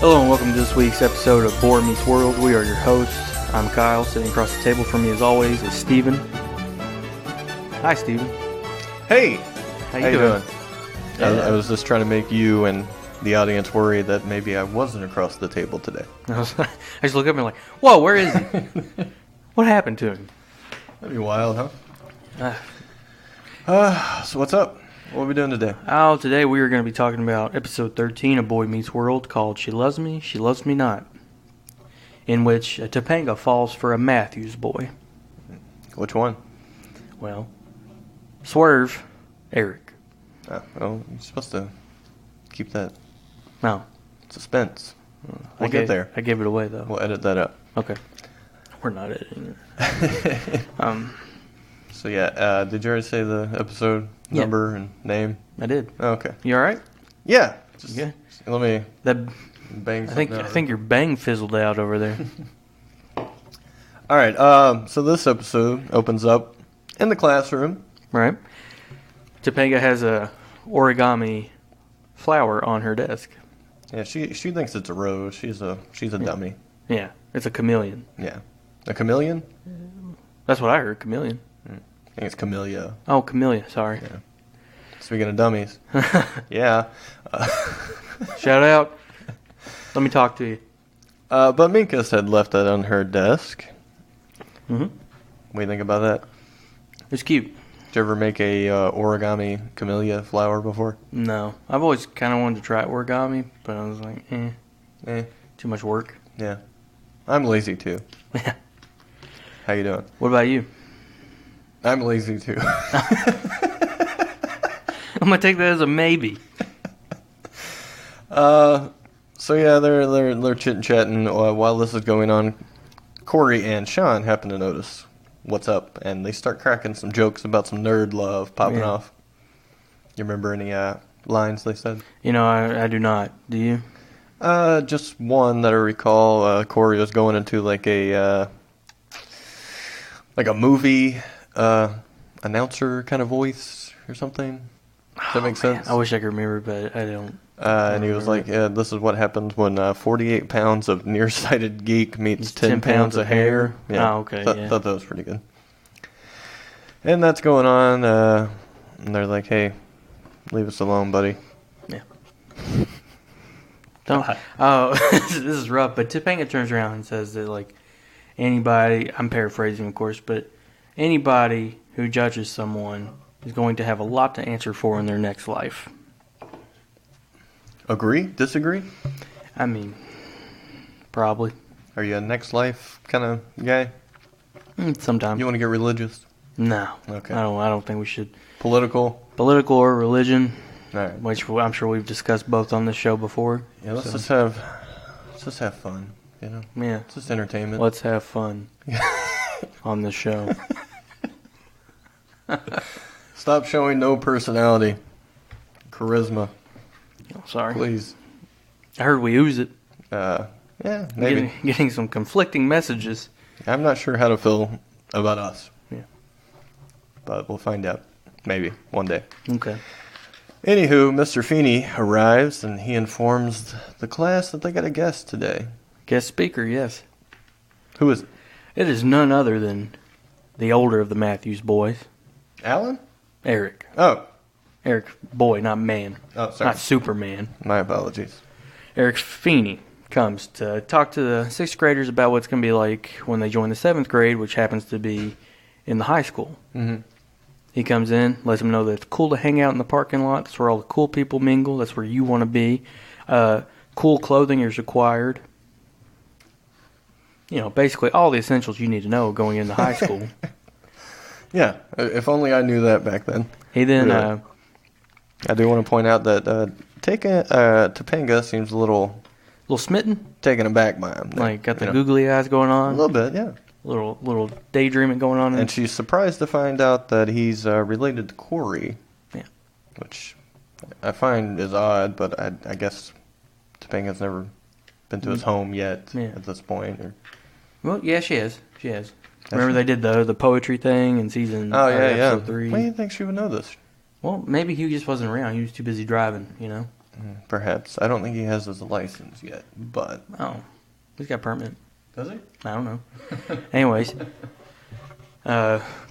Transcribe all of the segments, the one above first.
Hello and welcome to this week's episode of Boy Meets World. We are your hosts. I'm Kyle. Sitting across the table from me as always is Steven. Hi, Steven. Hey! How you doing? I was just trying to make you and the audience worry that maybe I wasn't across the table today. I just look up and like, whoa, where is he? What happened to him? That'd be wild, huh? So what's up? What are we doing today? Today we are going to be talking about episode 13 of Boy Meets World called She Loves Me, She Loves Me Not, in which Topanga falls for a Matthews boy. Which one? Well, Swerve, Eric. Well, you're supposed to keep that No. suspense. We'll get there. I gave it away, though. We'll edit that up. Okay. We're not editing it. So yeah, did you already say the episode number and name? I did. Oh, okay. You all right? Yeah. Yeah. Let me That bang I think your bang fizzled out over there. All right. So this episode opens up in the classroom. Right. Topanga has a origami flower on her desk. Yeah, she thinks it's a rose. She's a dummy. Yeah, it's a chameleon. Yeah. A chameleon? That's what I heard, chameleon. I think it's camellia. Oh, camellia, sorry. Yeah. Speaking of dummies. Yeah. Shout out. Let me talk to you. But Minkus had left that on her desk. Mm-hmm. What do you think about that? It's cute. Did you ever make a origami camellia flower before? No. I've always kind of wanted to try origami, but I was like, too much work. Yeah. I'm lazy too. Yeah. How you doing? What about you? I'm lazy too. I'm going to take that as a maybe. So yeah, they're chit-chatting while this is going on. Cory and Sean happen to notice what's up, and they start cracking some jokes about some nerd love popping off. You remember any lines they said? You know, I do not. Do you? Just one that I recall. Cory was going into like a movie announcer kind of voice or something. Does that make sense? I wish I could remember, but I don't. And he was like, this is what happens when 48 pounds of nearsighted geek meets 10 pounds of hair. Yeah. Oh, okay. Thought that was pretty good. And that's going on. And they're like, hey, leave us alone, buddy. Yeah. Don't. Oh, this is rough. But Topanga turns around and says that, like, anybody, I'm paraphrasing, of course, but anybody who judges someone is going to have a lot to answer for in their next life. Agree? Disagree? I mean, probably. Are you a next life kind of guy? Sometimes. You want to get religious? No. Okay. I don't think we should. Political Or religion, all right. which I'm sure we've discussed both on this show before. Yeah, let's just have fun, you know? Yeah. It's just entertainment. Let's have fun on this show. Stop showing no personality. Charisma. Oh, sorry. Please. I heard we ooze it. Yeah, maybe. Getting some conflicting messages. I'm not sure how to feel about us. Yeah. But we'll find out. Maybe. One day. Okay. Anywho, Mr. Feeney arrives and he informs the class that they got a guest today. Guest speaker, yes. Who is it? It is none other than the older of the Matthews boys. Alan? Eric. Oh. Eric, boy, not man. Oh, sorry. Not Superman. My apologies. Eric Feeney comes to talk to the 6th graders about what's going to be like when they join the 7th grade, which happens to be in the high school. Mm-hmm. He comes in, lets them know that it's cool to hang out in the parking lot. That's where all the cool people mingle. That's where you want to be. Cool clothing is required. You know, basically all the essentials you need to know going into high school. Yeah, if only I knew that back then. He then... Really. I do want to point out that Topanga seems a little smitten? Taken aback by him. Like, got the googly eyes going on? A little bit, yeah. Little daydreaming going on. And she's surprised to find out that he's related to Cory. Yeah. Which I find is odd, but I guess Topanga's never been to his home yet at this point. Or... Well, yeah, she has. Remember they did the poetry thing in season episode 3? Why do you think she would know this? Well, maybe he just wasn't around. He was too busy driving, you know? Perhaps. I don't think he has his license yet, but... Oh, he's got a permit. Does he? I don't know. Anyways,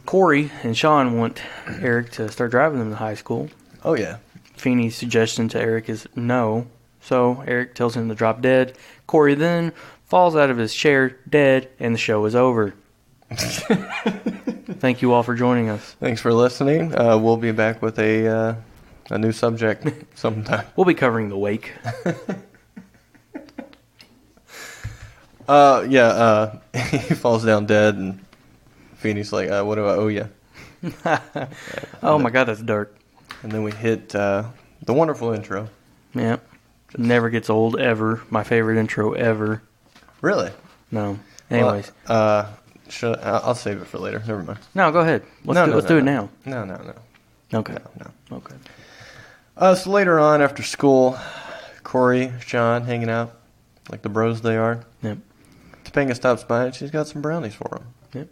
Cory and Sean want Eric to start driving them to high school. Oh, yeah. Feeney's suggestion to Eric is no, so Eric tells him to drop dead. Cory then falls out of his chair dead, and the show is over. Thank you all for joining us. Thanks for listening. We'll be back with a new subject sometime. We'll be covering the wake. He falls down dead, and Feeney's like, what do I owe you? Oh my god, that's dark. And then we hit the wonderful intro. Yeah. Never gets old, ever. My favorite intro ever. Really? No. Anyways. Well, I'll save it for later. Never mind. No, go ahead. Let's do it now. No. Okay. No. Okay. So later on, after school, Cory, Sean, hanging out like the bros they are. Yep. Topanga stops by, and she's got some brownies for him. Yep.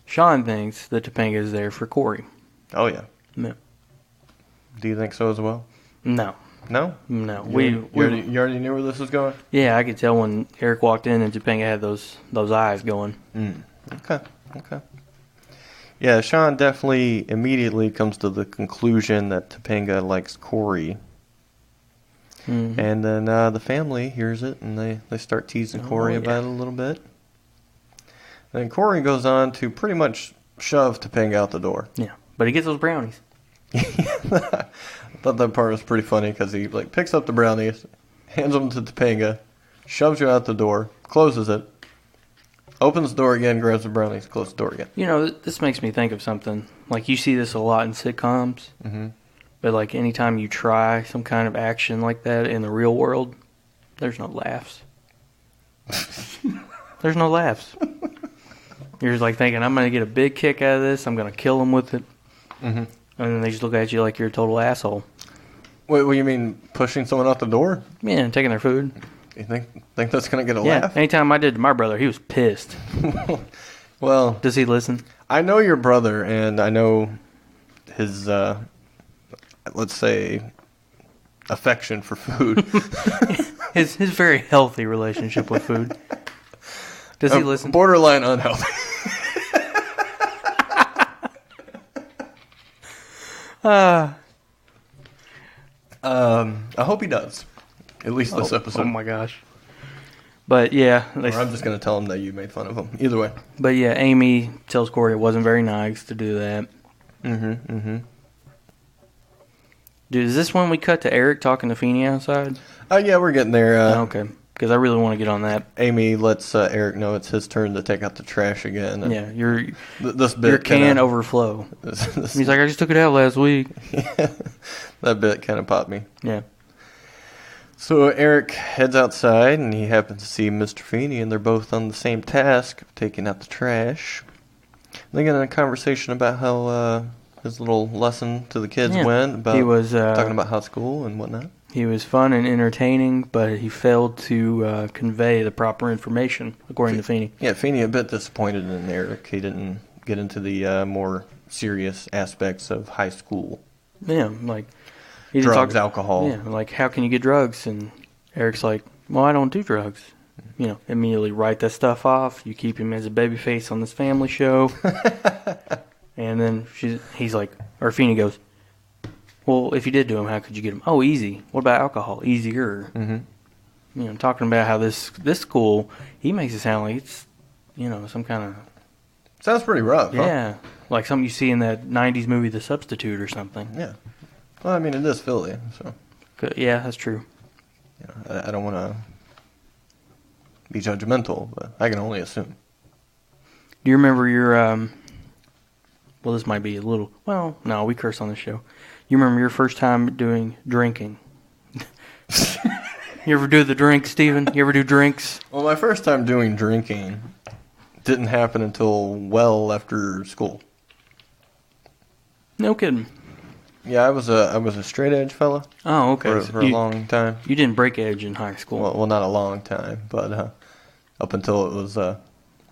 Sean thinks that Topanga is there for Cory. Oh, yeah. Yep. Do you think so as well? No. No? No. You already knew where this was going? Yeah, I could tell when Eric walked in and Topanga had those eyes going. Okay. Yeah, Sean definitely immediately comes to the conclusion that Topanga likes Cory. Mm-hmm. And then the family hears it, and they start teasing Cory about it a little bit. Then Cory goes on to pretty much shove Topanga out the door. Yeah, but he gets those brownies. I thought that part was pretty funny because he picks up the brownies, hands them to Topanga, shoves you out the door, closes it, opens the door again, grabs the brownies, closes the door again. You know, this makes me think of something. Like, you see this a lot in sitcoms. Mm-hmm. But, anytime you try some kind of action like that in the real world, there's no laughs. There's no laughs. You're just, thinking, I'm going to get a big kick out of this. I'm going to kill him with it. Mm-hmm. And then they just look at you like you're a total asshole. Wait, what do you mean, pushing someone out the door? Yeah, and taking their food. You think that's going to get a Yeah, laugh? anytime I did to my brother, he was pissed. Well, does he listen? I know your brother, and I know his, let's say, affection for food. his very healthy relationship with food. Does he listen? Borderline unhealthy. I hope he does. At least this episode. Oh my gosh. But yeah. Or I'm just going to tell him that you made fun of him. Either way. But yeah, Amy tells Cory it wasn't very nice to do that. Mm-hmm. Dude, is this when we cut to Eric talking to Feeney outside? Yeah, we're getting there. Okay. Because I really want to get on that. Amy lets Eric know it's his turn to take out the trash again. And yeah, your can overflow. He's like, I just took it out last week. Yeah, that bit kind of popped me. Yeah. So Eric heads outside, and he happens to see Mr. Feeney, and they're both on the same task of taking out the trash. They get in a conversation about how his little lesson to the kids went. About he was talking about high school and whatnot. He was fun and entertaining, but he failed to convey the proper information, according to Feeney. Yeah, Feeney a bit disappointed in Eric. He didn't get into the more serious aspects of high school. Yeah, he drugs, alcohol. Yeah, how can you get drugs? And Eric's like, well, I don't do drugs. You know, immediately write that stuff off. You keep him as a babyface on this family show. And then he's like, or Feeney goes, well, if you did do them, how could you get them? Oh, easy. What about alcohol? Easier. Mm-hmm. You know, talking about how this school, he makes it sound like it's, some kind of... Sounds pretty rough, Yeah. Like something you see in that 90s movie, The Substitute or something. Yeah. Well, I mean, it is Philly, so... Yeah, that's true. I don't want to be judgmental, but I can only assume. Do you remember your... well, this might be a little... Well, no, we curse on this show. You remember your first time doing drinking? You ever do the drink, Steven? You ever do drinks? Well, my first time doing drinking didn't happen until well after school. No kidding. Yeah, I was a straight edge fella. Oh, okay. For a long time. You didn't break edge in high school. Well, not a long time, but up until it was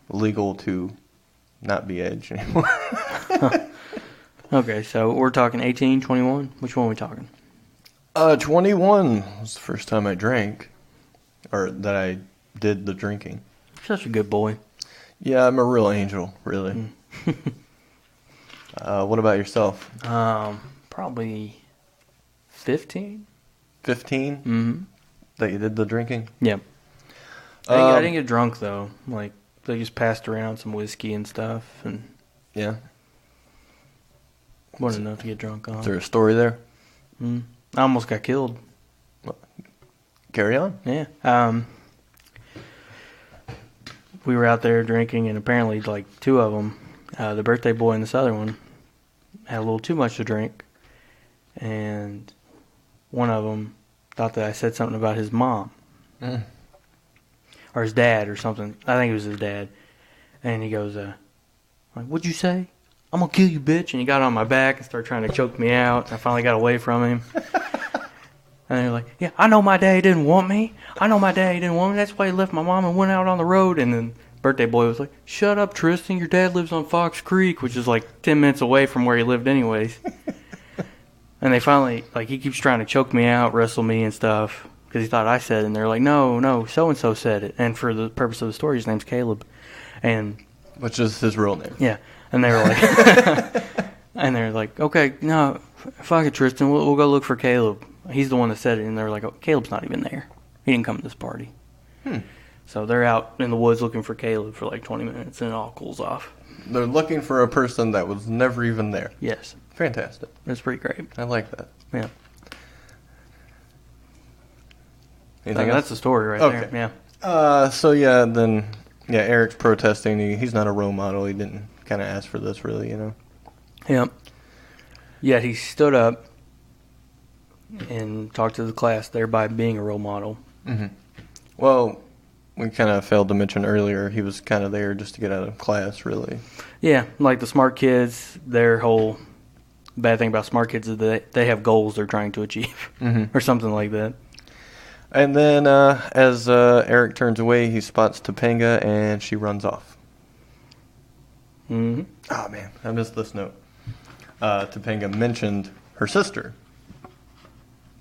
legal to not be edge anymore. Okay, so we're talking 18, 21? Which one are we talking? 21 was the first time I drank, or that I did the drinking. Such a good boy. Yeah, I'm a real angel, really. What about yourself? Probably 15. 15? Mm-hmm. That you did the drinking? Yeah. I didn't get drunk, though. Like, they just passed around some whiskey and stuff, and Yeah. wasn't enough to get drunk on. Is there a story there? I almost got killed. Carry on. Yeah. We were out there drinking, and apparently, like, two of them, the birthday boy and this other one, had a little too much to drink. And one of them thought that I said something about his mom. Or his dad or something. I think it was his dad. And he goes, like, what'd you say? I'm going to kill you, bitch. And he got on my back and started trying to choke me out. I finally got away from him. And they're like, yeah, I know my daddy didn't want me. That's why he left my mom and went out on the road. And then birthday boy was like, shut up, Tristan. Your dad lives on Fox Creek, which is like 10 minutes away from where he lived anyways. And they finally, like, he keeps trying to choke me out, wrestle me and stuff. Because he thought I said it. And they're like, no, so-and-so said it. And for the purpose of the story, his name's Caleb. Which is his real name. Yeah. And they were like, okay, no, fuck it, Tristan. We'll go look for Caleb. He's the one that said it. And they were like, oh, Caleb's not even there. He didn't come to this party. So they're out in the woods looking for Caleb for like 20 minutes, and it all cools off. They're looking for a person that was never even there. Yes. Fantastic. That's pretty great. I like that. Yeah. Anything else? That's the story right there. Yeah. Then Eric's protesting. He's not a role model. He didn't kind of ask for this, really, you know. Yeah. Yet he stood up and talked to the class, thereby being a role model. Mm-hmm. Well, we kind of failed to mention earlier, he was kind of there just to get out of class, really. Yeah, like the smart kids, their whole bad thing about smart kids is that they have goals they're trying to achieve, or something like that. And then as Eric turns away, he spots Topanga, and she runs off. Mm-hmm. Oh, man, I missed this note. Topanga mentioned her sister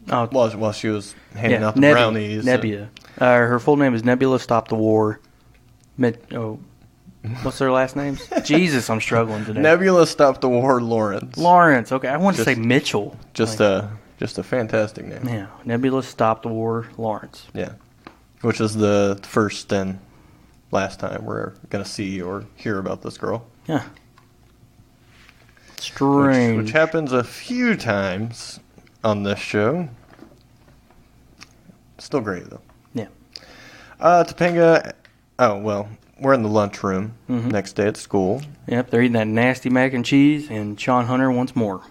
while she was handing out the brownies. Nebula. Her full name is Nebula Stop the War. What's their last names? Jesus, I'm struggling today. Nebula Stop the War Lawrence. Lawrence, okay. I wanted to say Mitchell. Just a fantastic name. Yeah, Nebula Stop the War Lawrence. Yeah, which is the first and last time we're going to see or hear about this girl. Yeah. Strange. Which happens a few times on this show. Still great, though. Yeah. Topanga, we're in the lunchroom next day at school. Yep, they're eating that nasty mac and cheese, and Sean Hunter wants more.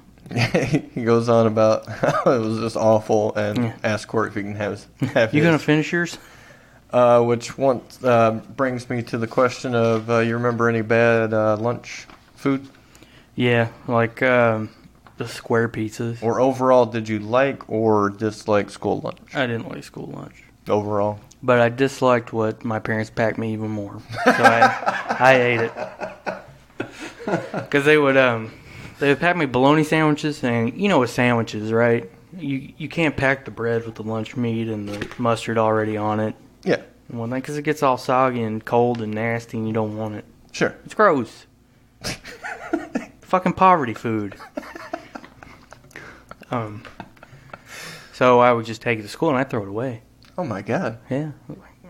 He goes on about how it was just awful and asks Cory if he can have his. You going to finish yours? Which brings me to the question of, you remember any bad lunch food? Yeah, like the square pizzas. Or overall, did you like or dislike school lunch? I didn't like school lunch. Overall? But I disliked what my parents packed me even more. So I ate it. Because they would pack me bologna sandwiches, and you know what sandwiches, right? You can't pack the bread with the lunch meat and the mustard already on it. Yeah. And one thing, because it gets all soggy and cold and nasty, and you don't want it. Sure. It's gross. Fucking poverty food. So I would just take it to school and I'd throw it away. Oh my God. Yeah.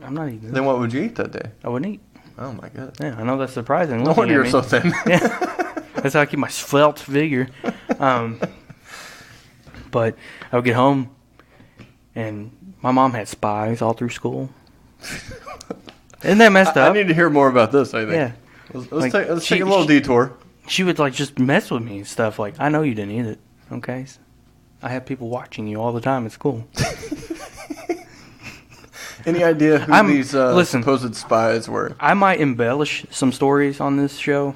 I'm not eating it. Then what would you eat that day? I wouldn't eat. Oh my God. Yeah, I know that's surprising. No wonder you're so thin. Yeah. That's how I keep my svelte figure. But I would get home and my mom had spies all through school. Isn't that messed up? I need to hear more about this, I think. Yeah. Let's take a little detour. She would just mess with me and stuff. Like, I know you didn't eat it. Okay? I have people watching you all the time at school. Any idea who these supposed spies were? I might embellish some stories on this show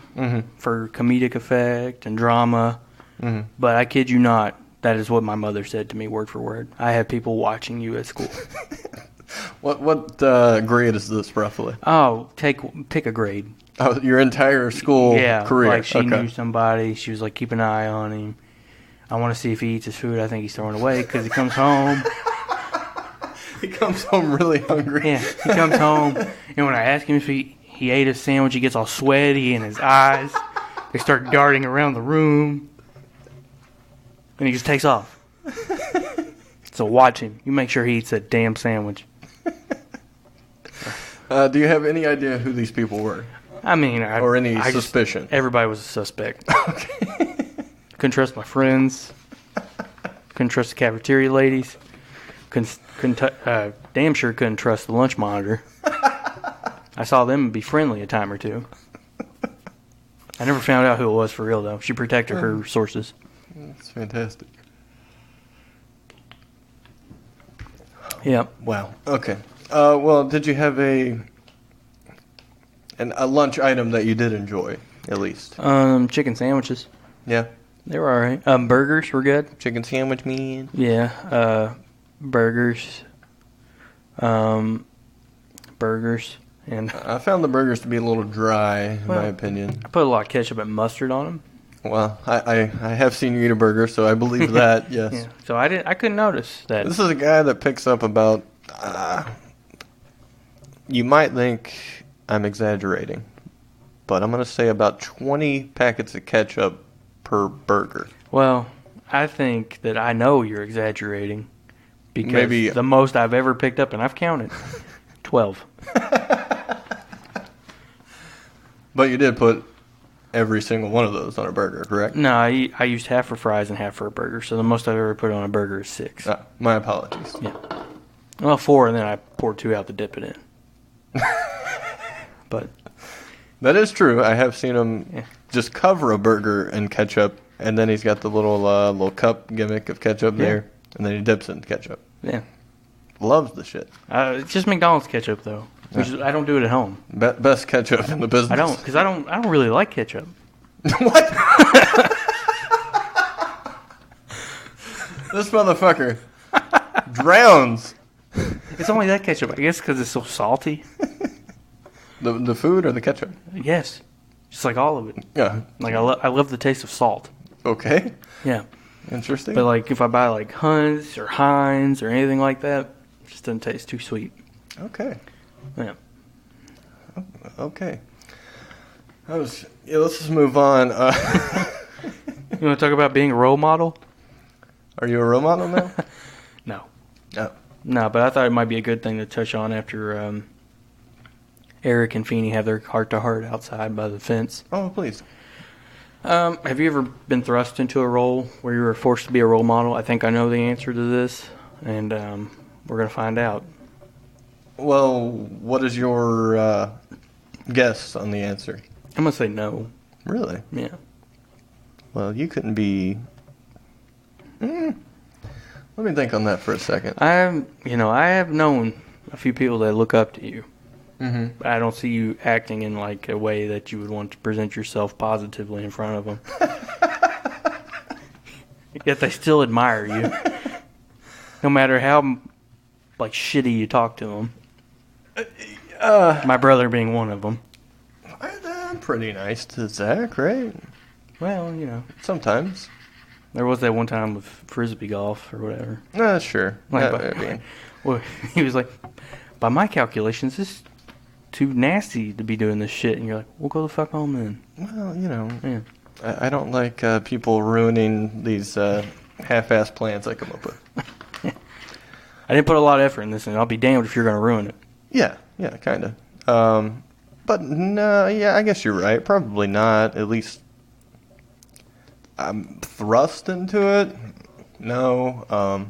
for comedic effect and drama, but I kid you not, that is what my mother said to me word for word. I have people watching you at school. What grade is this roughly? Oh, pick a grade. Oh, your entire school career. Like she knew somebody. She was like, keep an eye on him. I want to see if he eats his food. I think he's throwing it away because he comes home. He comes home really hungry. Yeah, he comes home, and when I ask him if he ate his sandwich, he gets all sweaty in his eyes. They start darting around the room, and he just takes off. So watch him. You make sure he eats that damn sandwich. Do you have any idea who these people were? I mean, or any suspicion? Everybody was a suspect. Okay. Couldn't trust my friends. Couldn't trust the cafeteria ladies. Damn sure couldn't trust the lunch monitor. I saw them be friendly a time or two. I never found out who it was for real, though. She protected her sources. That's fantastic. Yep. Wow. Okay. Well, did you have a lunch item that you did enjoy, at least? Chicken sandwiches. Yeah. They were all right. Burgers were good. Chicken sandwich, man. Yeah. Burgers. Burgers. And I found the burgers to be a little dry, in my opinion. I put a lot of ketchup and mustard on them. Well, I have seen you eat a burger, so I believe that. Yes. Yeah. So I couldn't notice that. This is a guy that picks up about. You might think I'm exaggerating, but I'm going to say about 20 packets of ketchup per burger. Well, I think that I know you're exaggerating because Maybe the most I've ever picked up, and I've counted, 12. But you did put every single one of those on a burger, correct? No, I used half for fries and half for a burger, so the most I've ever put on a burger is 6. My apologies. Yeah. Well, 4, and then I poured 2 out to dip it in. But that is true. I have seen him just cover a burger in ketchup, and then he's got the little cup gimmick of ketchup there, and then he dips it in ketchup. Yeah. Loves the shit. It's just McDonald's ketchup, though. I don't do it at home. Best ketchup in the business. I don't, because I don't really like ketchup. What? This motherfucker drowns. It's only that ketchup, I guess, because it's so salty. The food or the ketchup? Yes. Just like all of it. Yeah. Like, I love the taste of salt. Okay. Yeah. Interesting. But, like, if I buy, like, Hunt's or Heinz or anything like that, it just doesn't taste too sweet. Okay. Yeah. Okay. Let's just move on. You want to talk about being a role model? Are you a role model now? No. No. No, but I thought it might be a good thing to touch on after Eric and Feeney have their heart-to-heart outside by the fence. Oh, please. Have you ever been thrust into a role where you were forced to be a role model? I think I know the answer to this, and we're going to find out. Well, what is your guess on the answer? I'm going to say no. Really? Yeah. Well, you couldn't be... Let me think on that for a second. I have known a few people that look up to you. Mm-hmm. But I don't see you acting in like a way that you would want to present yourself positively in front of them. Yet they still admire you, no matter how like shitty you talk to them. My brother being one of them. I'm pretty nice to Zach, right? Well, you know, sometimes. There was that one time with frisbee golf or whatever. Sure. Well, he was like, by my calculations, this is too nasty to be doing this shit. And you're like, we'll go the fuck home then. Well, Yeah. I don't like people ruining these half-assed plans I come up with. I didn't put a lot of effort in this, and I'll be damned if you're going to ruin it. Yeah, kind of. But no, yeah, I guess you're right. Probably not. At least I'm thrust into it. No.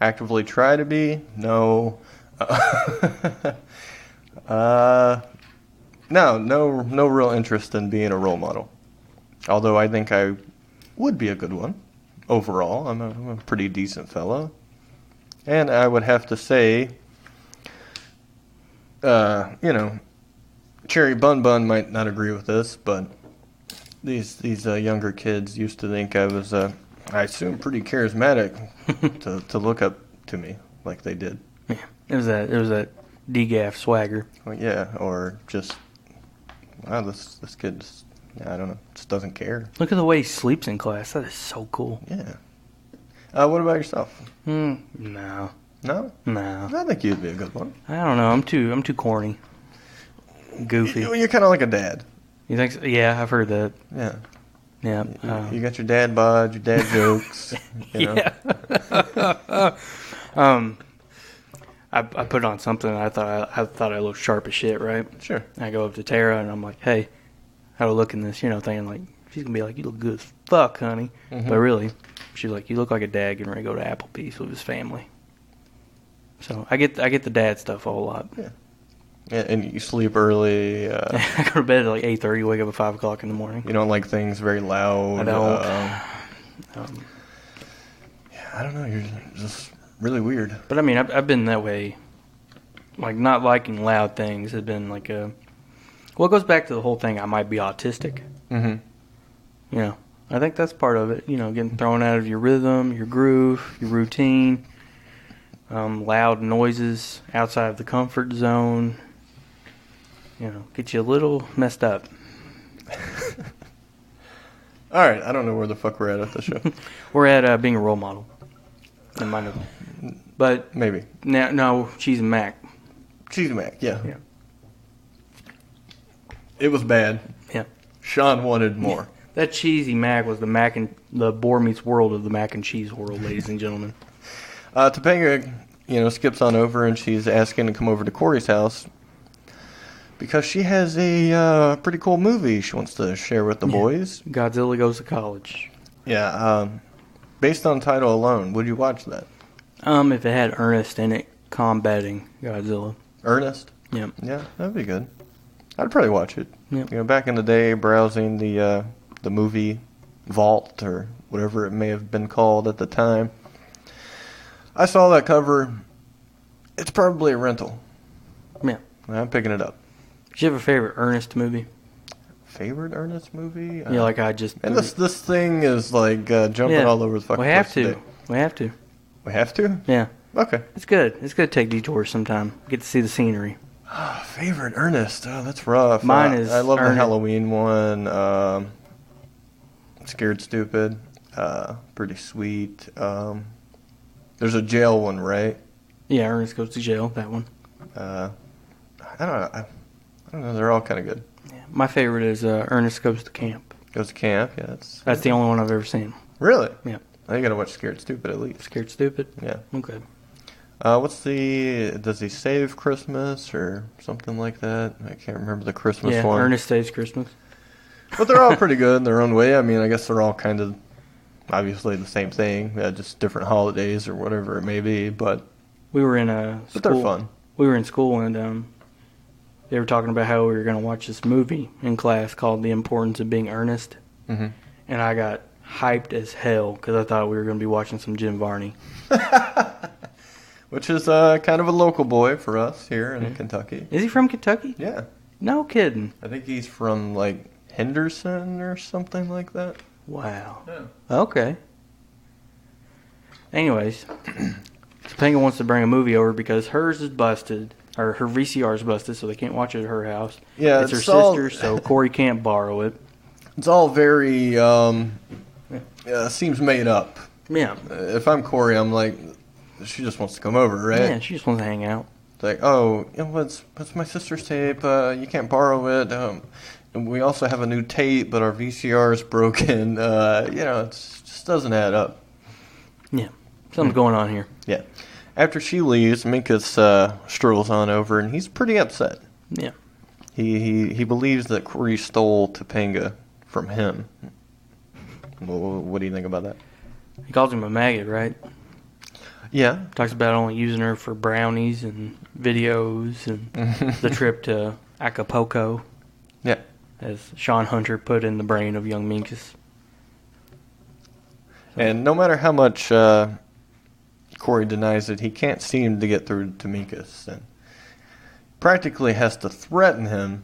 Actively try to be. No. No real interest in being a role model. Although I think I would be a good one overall. I'm a pretty decent fellow. And I would have to say, Cherry Bun Bun might not agree with this, but these younger kids used to think I was, I assume, pretty charismatic to look up to me like they did. Yeah, it was that DGAF swagger. Well, yeah, or just, wow, this kid's I don't know. Just doesn't care. Look at the way he sleeps in class. That is so cool. Yeah. What about yourself? No. No? No. I think you'd be a good one. I don't know. I'm too corny. Goofy. You're kind of like a dad. You think so? Yeah, I've heard that. Yeah. Yeah. You got your dad bod, your dad jokes. You know? Yeah. I put on something and I thought I looked sharp as shit, right? Sure. I go up to Tara and I'm like, hey, how do I look in this? Thinking like, she's going to be like, you look good as fuck, honey. Mm-hmm. But really, she's like, you look like a dad getting ready to go to Applebee's with his family. So I get the dad stuff a whole lot. Yeah. And you sleep early. I go to bed at like 8:30, wake up at 5 o'clock in the morning. You don't like things very loud. I don't. Yeah, I don't know. You're just really weird. But I mean, I've been that way. Like, not liking loud things has been like a... Well, it goes back to the whole thing, I might be autistic. Mm-hmm. I think that's part of it. Getting thrown out of your rhythm, your groove, your routine. Loud noises outside of the comfort zone. Get you a little messed up. All right, I don't know where the fuck we're at the show. We're at being a role model. In my note. But maybe. No, Cheese and Mac. Cheese and Mac, yeah. Yeah. It was bad. Yeah. Sean wanted more. That cheesy mac was the Boar Meets World of the mac and cheese world, ladies and gentlemen. Topanga, skips on over and she's asking to come over to Cory's house because she has a pretty cool movie she wants to share with the boys. Godzilla Goes to College. Yeah. Based on title alone, would you watch that? If it had Ernest in it combating Godzilla. Ernest? Yeah. Yeah, that'd be good. I'd probably watch it. Yeah. Back in the day, browsing the movie vault or whatever it may have been called at the time, I saw that cover. It's probably a rental. Yeah. I'm picking it up. Do you have a favorite Ernest movie? Favorite Ernest movie? Yeah, like I just... And this thing is like jumping all over the fucking We have place to. today. We have to. We have to? Yeah. Okay. It's good. It's good to take detours sometime. Get to see the scenery. Favorite Ernest? Oh, that's rough. Mine is I love the Ernest. Halloween one. Scared Stupid. Pretty sweet. There's a jail one, right? Yeah, Ernest Goes to Jail, that one. I don't know. They're all kind of good. Yeah. My favorite is Ernest Goes to Camp. Goes to Camp. Yeah, That's the only one I've ever seen. Really? Yeah. I gotta watch Scared Stupid at least. Scared Stupid? Yeah. Okay. Does he save Christmas or something like that? I can't remember the Christmas one. Ernest Saves Christmas. But they're all pretty good in their own way. I mean, I guess they're all kind of obviously the same thing, just different holidays or whatever it may be. But We were in a school. But they're fun. We were in school and they were talking about how we were going to watch this movie in class called The Importance of Being Earnest. Mm-hmm. And I got hyped as hell because I thought we were going to be watching some Jim Varney. Which is kind of a local boy for us here in Kentucky. Is he from Kentucky? Yeah. No kidding. I think he's from, like, Henderson or something like that. Wow. Yeah. Okay. Anyways, Topanga wants to bring a movie over because hers is busted, or her VCR is busted, so they can't watch it at her house. Yeah, it's her it's all- sister, so Cory can't borrow it. It's all very, seems made up. Yeah. If I'm Cory, I'm like, she just wants to come over, right? Yeah, she just wants to hang out. It's like, oh, what's my sister's tape? You can't borrow it. And we also have a new tape, but our VCR is broken. It just doesn't add up. Yeah. Something's going on here. Yeah. After she leaves, Minkus strolls on over, and he's pretty upset. Yeah. He believes that Cory stole Topanga from him. What do you think about that? He calls him a maggot, right? Yeah. Talks about only using her for brownies and videos and the trip to Acapulco, Yeah. as Sean Hunter put in the brain of young Minkus. And no matter how much Cory denies it, he can't seem to get through to Minkus, and practically has to threaten him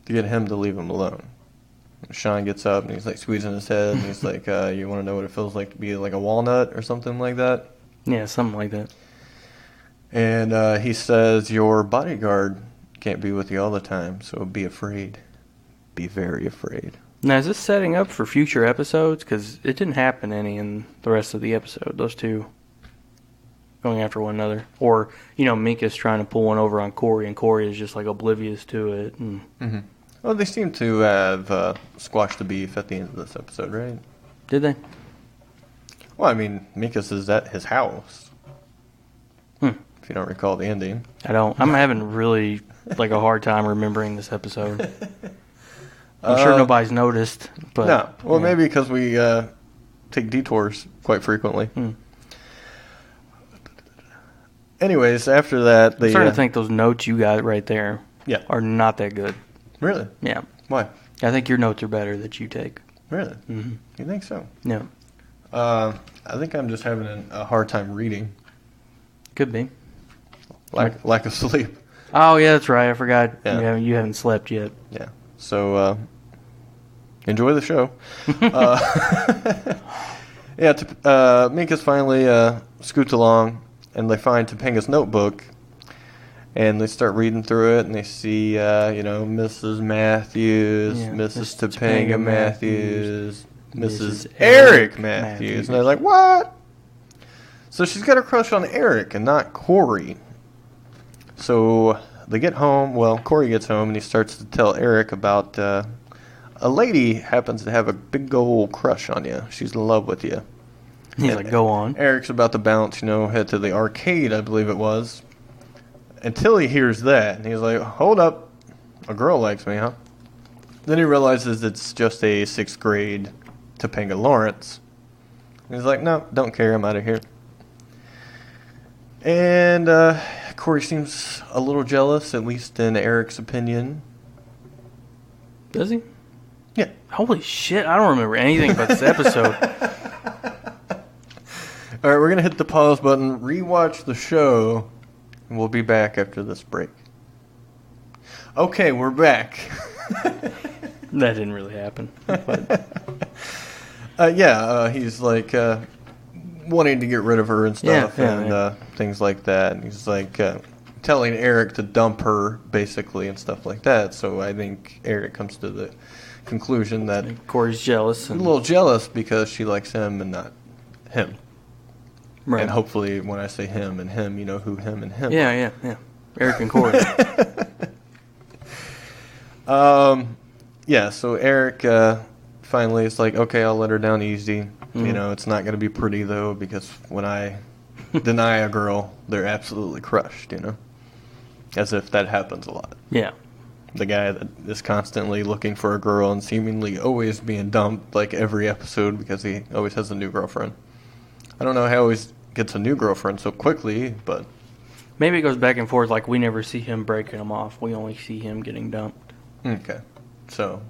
to get him to leave him alone. Sean gets up and he's like squeezing his head, and he's like, "You want to know what it feels like to be like a walnut or something like that?" Yeah, something like that. And he says, "Your bodyguard can't be with you all the time, so be afraid. be very afraid. Now, is this setting up for future episodes? Because it didn't happen any in the rest of the episode. Those two going after one another. Or, Mika's trying to pull one over on Cory, and Cory is just, like, oblivious to it. And... Mm-hmm. Well, they seem to have squashed the beef at the end of this episode, right? Did they? Well, I mean, Mika's is at his house. If you don't recall the ending. I don't. I'm having really, like, a hard time remembering this episode. I'm sure nobody's noticed. But no. Well, maybe because we take detours quite frequently. Anyways, after that... I'm starting to think those notes you got right there are not that good. Really? Yeah. Why? I think your notes are better that you take. Really? Mm-hmm. You think so? Yeah. I think I'm just having a hard time reading. Could be. Lack of sleep. Oh, yeah, that's right. I forgot. Yeah. You haven't slept yet. Yeah. So, enjoy the show. Mika's finally scoots along, and they find Topanga's notebook, and they start reading through it, and they see, Mrs. Matthews, Mrs. Topanga Matthews, Mrs. Eric Matthews. And they're like, what? So she's got a crush on Eric and not Cory. So they get home. Well, Cory gets home, and he starts to tell Eric about a lady happens to have a big old crush on you. She's in love with you. He's like, go on. Eric's about to bounce, head to the arcade, I believe it was. Until he hears that, and he's like, hold up. A girl likes me, huh? Then he realizes it's just a 6th grade Topanga Lawrence. He's like, no, don't care, I'm out of here. And Cory seems a little jealous, at least in Eric's opinion. Does he? Yeah. Holy shit, I don't remember anything about this episode. All right, we're going to hit the pause button, rewatch the show, and we'll be back after this break. Okay, we're back. That didn't really happen. But... he's like wanting to get rid of her and stuff, things like that. And he's like telling Eric to dump her, basically, and stuff like that. So I think Eric comes to the conclusion that Cory's jealous. A little jealous because she likes him and not him. Right. And hopefully when I say him and him, you know who him and him are. Yeah. Eric and Cory. So Eric finally is like, okay, I'll let her down easy. Mm-hmm. It's not going to be pretty, though, because when I deny a girl, they're absolutely crushed, As if that happens a lot. Yeah. The guy that is constantly looking for a girl and seemingly always being dumped, like, every episode because he always has a new girlfriend. I don't know how he always gets a new girlfriend so quickly, but... Maybe it goes back and forth, like we never see him breaking them off. We only see him getting dumped. Okay. So,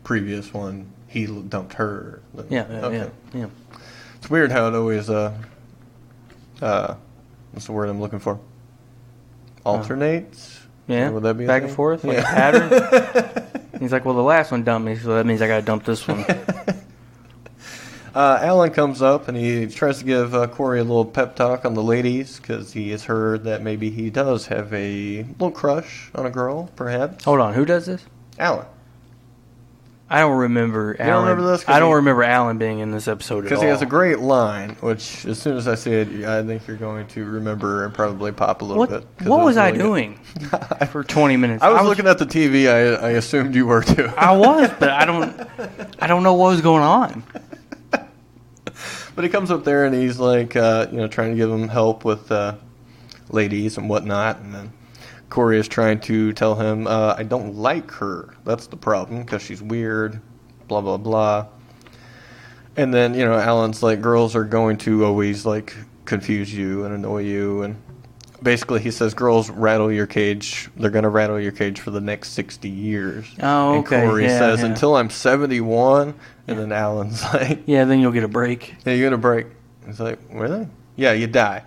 previous one, he dumped her. Yeah. It's weird how it always, what's the word I'm looking for? Alternates? Yeah. Would that be back and forth, like a pattern? He's like, well, the last one dumped me, so that means I got to dump this one. Alan comes up, and he tries to give Cory a little pep talk on the ladies, because he has heard that maybe he does have a little crush on a girl, perhaps. Hold on, who does this? Alan. I don't remember Alan. You don't remember this? I don't remember Alan being in this episode at all. Because he has a great line, which as soon as I say it, I think you're going to remember and probably pop a little bit. What was I doing for 20 minutes? I was looking at the TV. I assumed you were too. I was, but I don't know what was going on. But he comes up there and he's like, trying to give him help with ladies and whatnot, and then Cory is trying to tell him, I don't like her. That's the problem, because she's weird, blah, blah, blah. And then, Alan's like, girls are going to always, like, confuse you and annoy you. And basically he says girls rattle your cage. They're going to rattle your cage for the next 60 years. Oh, okay. And Cory says, until I'm 71. And then Alan's like... Yeah, then you'll get a break. Yeah, you get a break. He's like, really? Yeah, you die.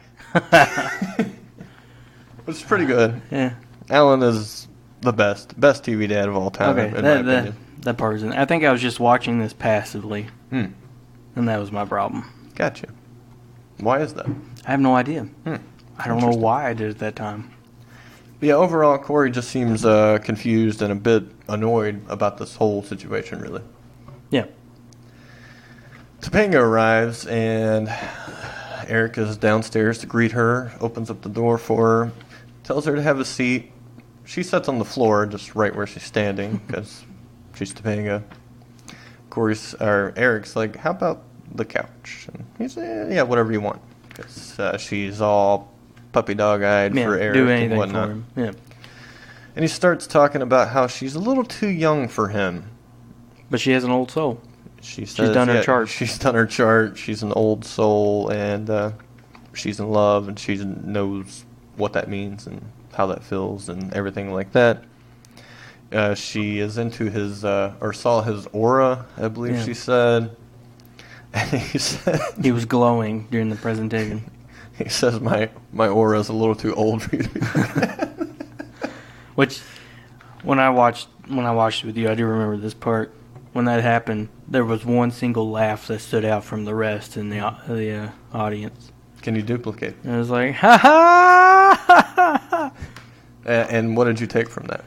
Which is pretty good. Yeah. Alan is the best TV dad of all time, in my opinion. That part isn't. I think I was just watching this passively, and that was my problem. Gotcha. Why is that? I have no idea. I don't know why I did it that time. Yeah, overall, Cory just seems confused and a bit annoyed about this whole situation, really. Yeah. Topanga arrives, and Eric is downstairs to greet her, opens up the door for her, tells her to have a seat. She sits on the floor, just right where she's standing, because she's Topanga. Eric's like, how about the couch? And he's yeah, whatever you want. Because she's all puppy dog-eyed for Eric do anything and whatnot. for him. Yeah. And he starts talking about how she's a little too young for him. But she has an old soul. She's done her chart. She's done her chart. She's an old soul, and she's in love, and she knows what that means and how that feels and everything like that. She is into his, or saw his aura, I believe she said. And he said... He was glowing during the presentation. He says, my aura is a little too old for you. Which, when I watched it with you, I do remember this part. When that happened, there was one single laugh that stood out from the rest in the audience. Can you duplicate? And it was like, ha ha! And what did you take from that?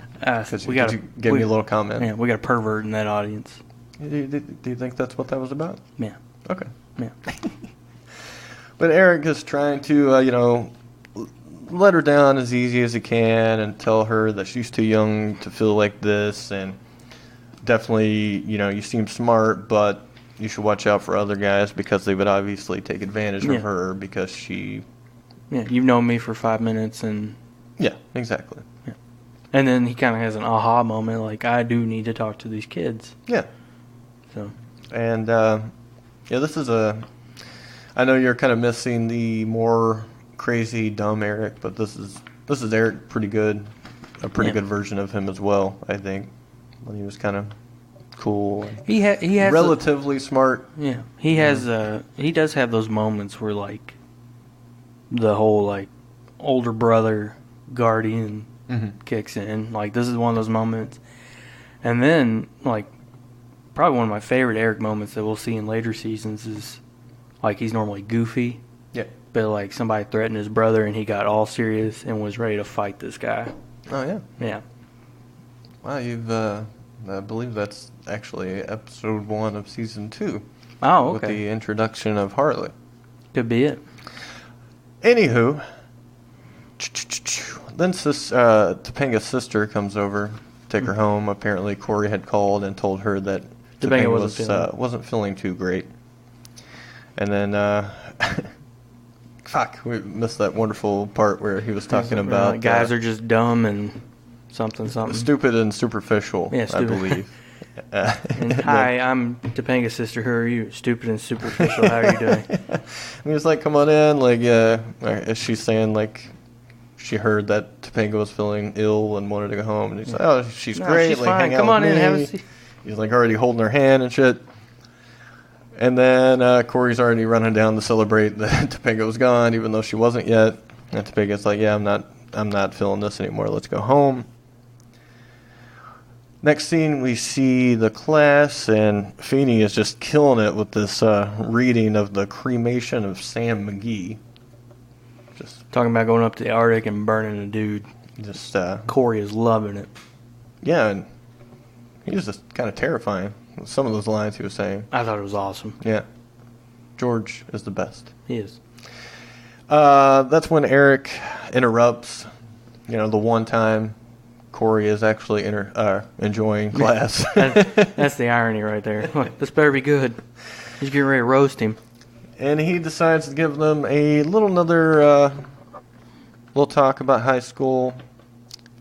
Did you give me a little comment? Yeah, we got a pervert in that audience. Do you think that's what that was about? Yeah. Okay. Yeah. But Eric is trying to, let her down as easy as he can and tell her that she's too young to feel like this, and definitely, you seem smart, but you should watch out for other guys because they would obviously take advantage of her because she... Yeah, you've known me for 5 minutes and... Yeah, exactly. Yeah. And then he kind of has an aha moment, like, I do need to talk to these kids. Yeah. So. And, this is I know you're kind of missing the more crazy, dumb Eric, but this is Eric pretty good. A pretty good version of him as well, I think. When he was kind of cool. He has relatively smart. Yeah. He has he does have those moments where, like, the whole, like, older brother guardian kicks in. Like, this is one of those moments. And then, like, probably one of my favorite Eric moments that we'll see in later seasons is, like, he's normally goofy. Yeah. But, like, somebody threatened his brother and he got all serious and was ready to fight this guy. Oh, yeah? Yeah. Wow, you've, I believe that's actually episode 1 of season 2. Oh, okay. With the introduction of Harley. Could be it. Anywho, then Topanga's sister comes over, take her home. Apparently, Cory had called and told her that Topanga wasn't feeling too great. And then, we missed that wonderful part where he was talking about... guys are just dumb and something. Stupid and superficial, I believe. Hi, I'm Topanga's sister. Who are you? Stupid and superficial. How are you doing? And he was like, come on in. Like, she's saying, like, she heard that Topanga was feeling ill and wanted to go home. And he's like, oh, she's great. She's like, fine. hang Come out on with in, me. have a seat. He's, like, already holding her hand and shit. And then Cory's already running down to celebrate that Topanga was gone, even though she wasn't yet. And Topanga's like, yeah, I'm not feeling this anymore. Let's go home. Next scene, we see the class, and Feeney is just killing it with this reading of the cremation of Sam McGee. Just talking about going up to the Arctic and burning a dude. Just Cory is loving it. Yeah, and he was just kind of terrifying. Some of those lines he was saying. I thought it was awesome. Yeah. George is the best. He is. That's when Eric interrupts, the one time Cory is actually enjoying class. That's the irony right there. Look, this better be good. He's getting ready to roast him. And he decides to give them another little talk about high school,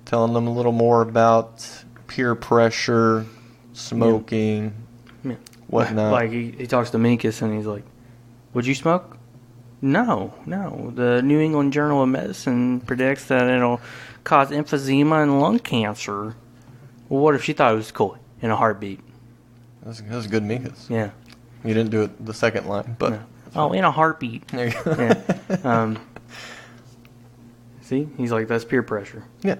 telling them a little more about peer pressure, smoking, whatnot. Like he talks to Minkus and he's like, would you smoke? No. The New England Journal of Medicine predicts that it'll cause emphysema and lung cancer. Well, what if she thought it was cool in a heartbeat? That was good Minkus. Yeah. You didn't do it the second line, but... No. Oh, in a heartbeat. There you go. Yeah. See? He's like, that's peer pressure. Yeah.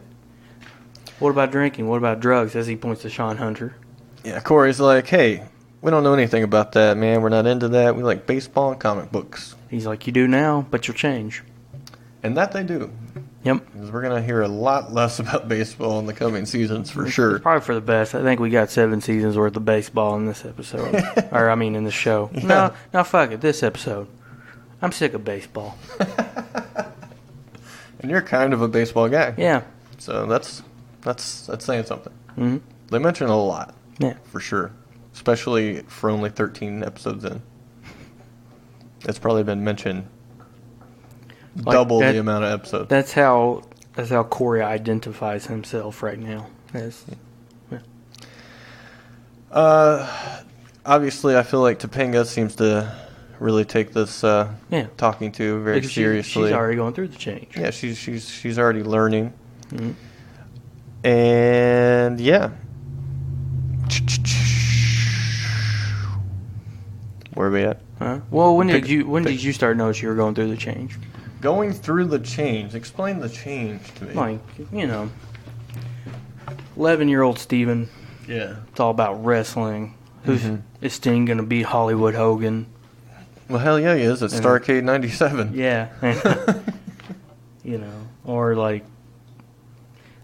What about drinking? What about drugs? As he points to Sean Hunter. Yeah, Cory's like, hey, we don't know anything about that, man. We're not into that. We like baseball and comic books. He's like, you do now, but you'll change. And that they do. Yep. Because we're going to hear a lot less about baseball in the coming seasons for sure. It's probably for the best. I think we got 7 seasons worth of baseball in this episode. Or, I mean, in the show. Yeah. No, fuck it. This episode. I'm sick of baseball. And you're kind of a baseball guy. Yeah. So that's saying something. Mm-hmm. They mention a lot. Yeah. For sure. Especially for only 13 episodes in. It's probably been mentioned double the amount of episodes. That's how Cory identifies himself right now. Obviously, I feel like Topanga seems to really take this talking to very because seriously. She's already going through the change. Yeah, she's already learning. Mm-hmm. And yeah. Where are we at? Huh? Well, when did you start notice you were going through the change? Going through the change. Explain the change to me. Like, 11-year-old Steven. Yeah. It's all about wrestling. Is Sting going to beat Hollywood Hogan? Well, hell yeah, he is. It's Starrcade 97. Yeah. Or like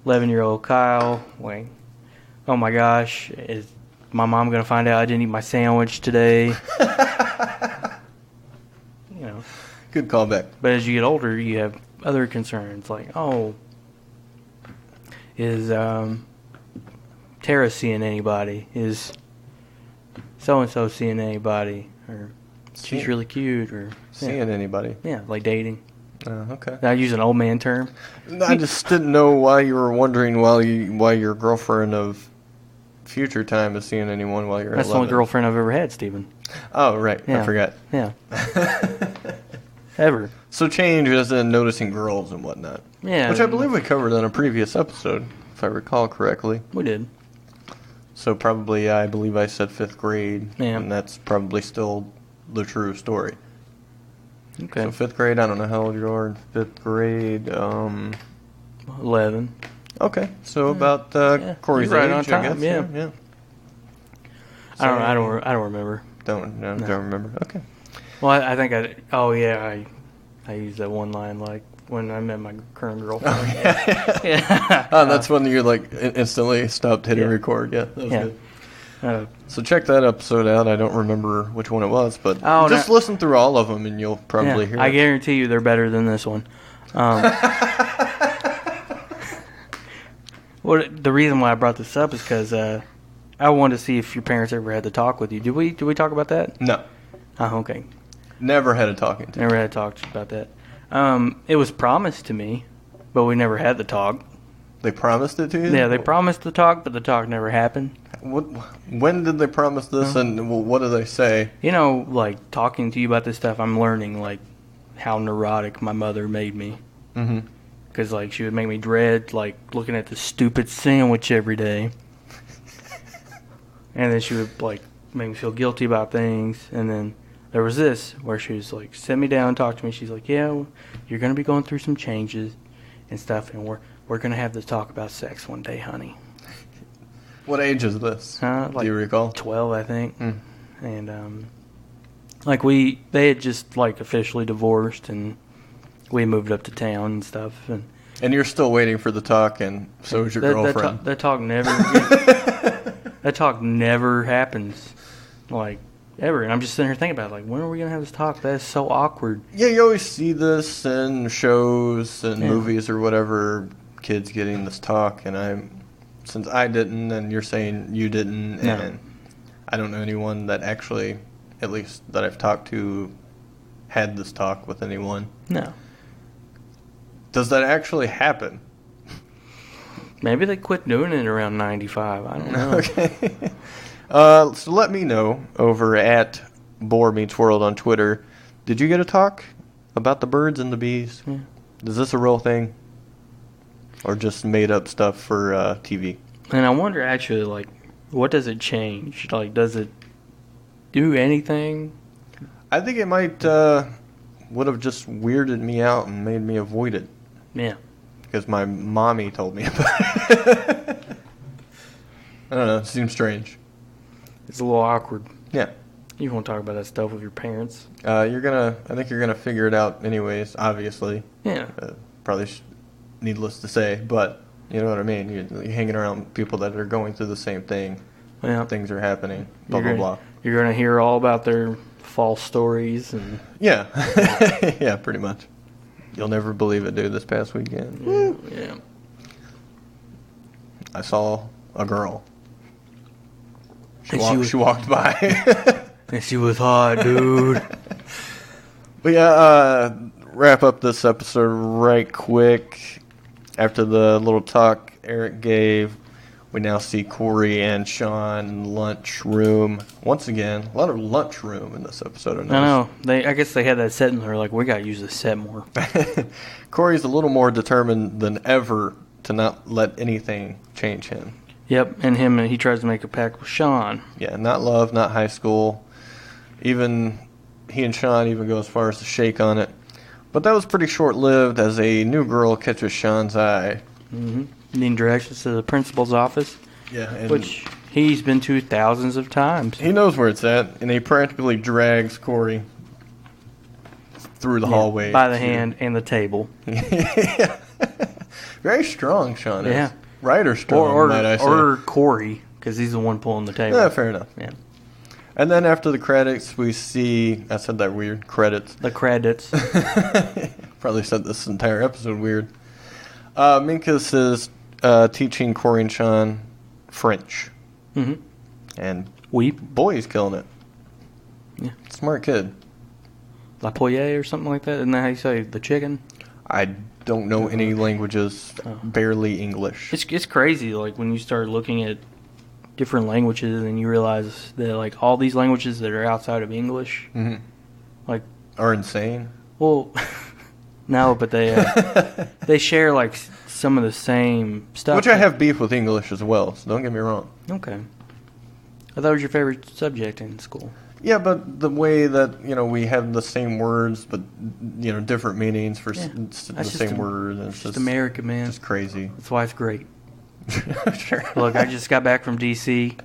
11-year-old Kyle. Like, oh my gosh, is my mom going to find out I didn't eat my sandwich today? Good callback. But as you get older, you have other concerns like, oh, is Tara seeing anybody? Is so-and-so seeing anybody? Or she's really cute? Or seeing anybody? Yeah, like dating. Okay. I use an old man term. I just didn't know why you were wondering why your girlfriend of future time is seeing anyone while you're That's 11. the only girlfriend I've ever had, Steven. Oh, right. Yeah. I forgot. Yeah. Ever. So change is in noticing girls and whatnot. Yeah. Which I believe we covered on a previous episode, if I recall correctly. We did. So probably, I believe I said 5th grade. Yeah. And that's probably still the true story. Okay. So 5th grade, I don't know how old you are in 5th grade. 11. Okay. So about Cory's right age, on time, I guess. yeah. So I don't remember. Don't remember. Okay. Well, I think I used that one line like when I met my current girlfriend. Oh, yeah. Yeah. Oh, that's when you like instantly stopped hitting record. Yeah, that was good. So check that episode out. I don't remember which one it was, but just listen through all of them and you'll probably hear it. I guarantee you they're better than this one. Well, the reason why I brought this up is because I wanted to see if your parents ever had to talk with you. Did we talk about that? No. Oh, okay. Never had a talking to. Never had talked about that. It was promised to me, but we never had the talk. They promised it to you? Yeah, they promised the talk, but the talk never happened. When did they promise this, and what do they say? Like, talking to you about this stuff, I'm learning, like, how neurotic my mother made me. Mm-hmm. Because, like, she would make me dread, like, looking at the stupid sandwich every day. And then she would, like, make me feel guilty about things. And then there was this, where she was, like, sit me down, talk to me. She's like, yeah, you're going to be going through some changes and stuff, and we're going to have this talk about sex one day, honey. What age is this? Like do you recall? 12, I think. And, they had just, like, officially divorced, and we moved up to town and stuff. And you're still waiting for the talk, and so is your girlfriend. That talk never... that talk never happens, like, ever. And I'm just sitting here thinking about it, like, when are we going to have this talk? That is so awkward. Yeah, you always see this in shows and movies or whatever, kids getting this talk, and since I didn't, and you're saying you didn't, and I don't know anyone that actually, at least that I've talked to, had this talk with anyone. No. Does that actually happen? Maybe they quit doing it around 95. I don't know. Okay. So let me know over at Boar Meets World on Twitter. Did you get a talk about the birds and the bees? Yeah. Is this a real thing? Or just made up stuff for TV? And I wonder, actually, like, what does it change? Like, does it do anything? I think it might would have just weirded me out and made me avoid it. Yeah. Because my mommy told me about it. I don't know. It seems strange. It's a little awkward. Yeah. You won't talk about that stuff with your parents. I think you're gonna figure it out anyways. Obviously. Yeah. Probably needless to say, but you know what I mean. You're hanging around people that are going through the same thing. Yeah. Things are happening. Blah, blah, blah. You're going to hear all about their false stories. And Yeah. Yeah, pretty much. You'll never believe it, dude, this past weekend. Yeah. I saw a girl. She walked by. And she was hot, dude. But yeah, wrap up this episode right quick. After the little talk Eric gave, we now see Cory and Sean in the lunchroom. Once again, a lot of lunchroom in this episode. I know. I guess they had that set and they're like, we got to use this set more. Cory's a little more determined than ever to not let anything change him. Yep, and he tries to make a pact with Sean. Yeah, not love, not high school. Even he and Sean even go as far as to shake on it. But that was pretty short-lived as a new girl catches Sean's eye. Mm-hmm. Needing directions to the principal's office. Yeah, and which he's been to thousands of times. He knows where it's at, and he practically drags Cory through the hallway. By the hand and the table. Yeah. Very strong, Sean is. Yeah. Right or strong, might I say. Or Cory, because he's the one pulling the table. Yeah, fair enough. Yeah. And then after the credits, we see... I said that weird. Credits. The credits. Probably said this entire episode weird. Minkus is teaching Cory and Sean French. Mm-hmm. And Weep. Boy, he's killing it. Yeah. Smart kid. La Poye or something like that. Isn't that how you say the chicken? I don't know any languages. Barely English. It's crazy, like, when you start looking at different languages and you realize that, like, all these languages that are outside of English, like... Are insane? Well, no, but they share, like, some of the same stuff. Which I have beef with English as well, so don't get me wrong. Okay. I thought it was your favorite subject in school. Yeah, but the way that, we have the same words, but, different meanings for the same word. It's just America, man. Just crazy. That's why it's great. Sure. Look, I just got back from D.C.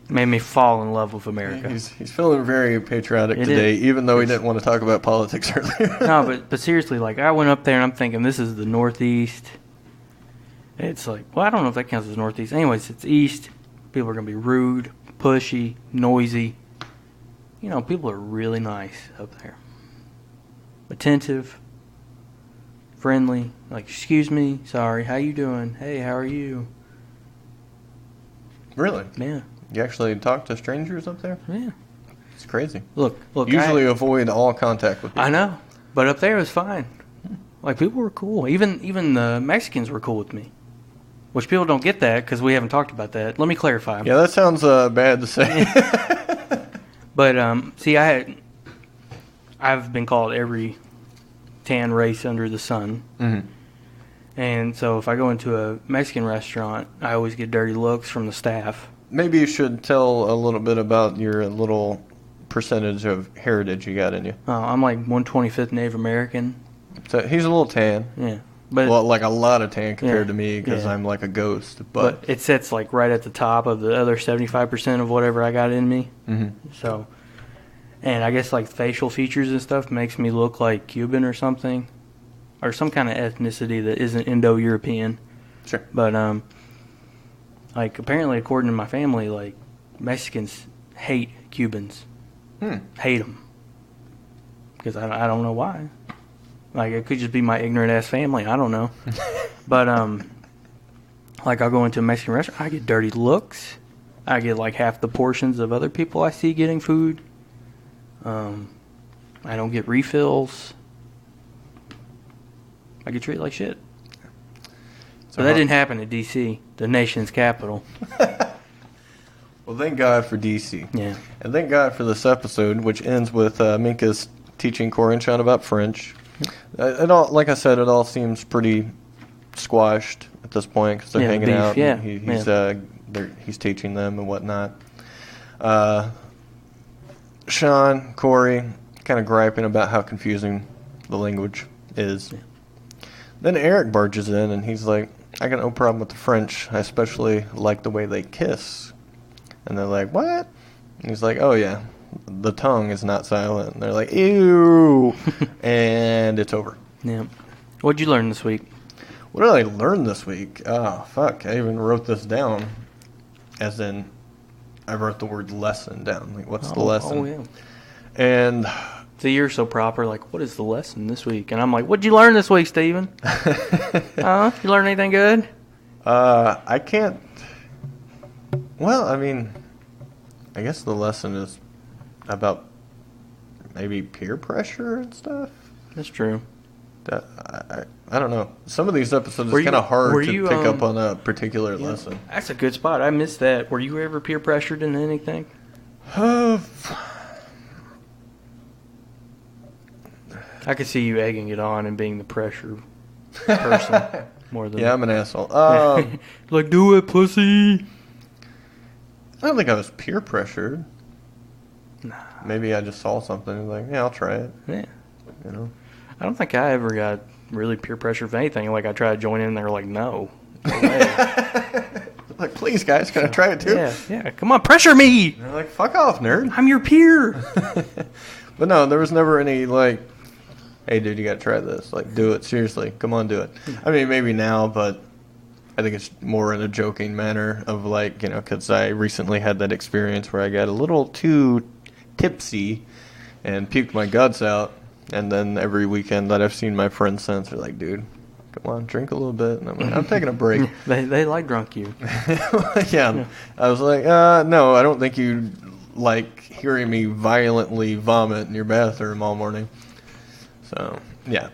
Made me fall in love with America. He's feeling very patriotic today, even though he didn't want to talk about politics earlier. No, but seriously, like, I went up there and I'm thinking, this is the Northeast. It's like, well, I don't know if that counts as Northeast. Anyways, it's East. People are going to be rude, pushy, noisy. People are really nice up there. Attentive, friendly. Like, excuse me, sorry, how you doing? Hey, how are you? Really? Yeah. You actually talk to strangers up there? Yeah. It's crazy. Look. Usually avoid all contact with people. I know, but up there it was fine. Like, people were cool. Even the Mexicans were cool with me. Which people don't get that because we haven't talked about that. Let me clarify. Yeah, that sounds bad to say. But, see, I've been called every tan race under the sun. Mm-hmm. And so if I go into a Mexican restaurant, I always get dirty looks from the staff. Maybe you should tell a little bit about your little percentage of heritage you got in you. Oh, I'm like 125th Native American. So he's a little tan. Yeah. Well, like a lot of tan compared to me because I'm like a ghost. But it sits like right at the top of the other 75% of whatever I got in me. Mm-hmm. So, and I guess like facial features and stuff makes me look like Cuban or something. Or some kind of ethnicity that isn't Indo-European. Sure. But, like, apparently, according to my family, like, Mexicans hate Cubans. Hate them. Because I don't know why. Like, it could just be my ignorant-ass family. I don't know. But, like, I'll go into a Mexican restaurant. I get dirty looks. I get, like, half the portions of other people I see getting food. I don't get refills. I get treated like shit. So that didn't happen in D.C., the nation's capital. Well, thank God for D.C. Yeah. And thank God for this episode, which ends with Minkus teaching Cory and Sean about French. It all, like I said, it all seems pretty squashed at this point because they're hanging out. Yeah. He's teaching them and whatnot. Sean, Cory, kind of griping about how confusing the language is. Yeah. Then Eric barges in and he's like, I got no problem with the French. I especially like the way they kiss. And they're like, what? And he's like, oh yeah, the tongue is not silent. And they're like, ew. And it's over. Yeah. What'd you learn this week? What did I learn this week? Oh, fuck. I even wrote this down. As in, I wrote the word lesson down. Like, what's the lesson? Oh, yeah. And... So you're so proper, like, what is the lesson this week? And I'm like, what'd you learn this week, Steven? You learn anything good? I can't... Well, I mean, I guess the lesson is about maybe peer pressure and stuff. That's true. I don't know. Some of these episodes it's kind of hard to pick up on a particular lesson. That's a good spot. I missed that. Were you ever peer pressured into anything? I could see you egging it on and being the pressure person more than... Yeah, I'm an asshole. Like, do it, pussy. I don't think I was peer pressured. Nah. Maybe I just saw something and like, yeah, I'll try it. Yeah. You know? I don't think I ever got really peer pressure for anything. Like, I tried to join in and they were like, no. No way. Like, please, guys, can I try it too? Yeah. Come on, pressure me. And they're like, fuck off, nerd. I'm your peer. But no, there was never any, like, hey, dude, you got to try this. Like, do it. Seriously. Come on, do it. I mean, maybe now, but I think it's more in a joking manner of, like, you know, because I recently had that experience where I got a little too tipsy and puked my guts out. And then every weekend that I've seen my friends since, they're like, dude, come on, drink a little bit. And I'm like, I'm taking a break. They like drunk you. Yeah. I was like, no, I don't think you like hearing me violently vomit in your bathroom all morning. So, yeah.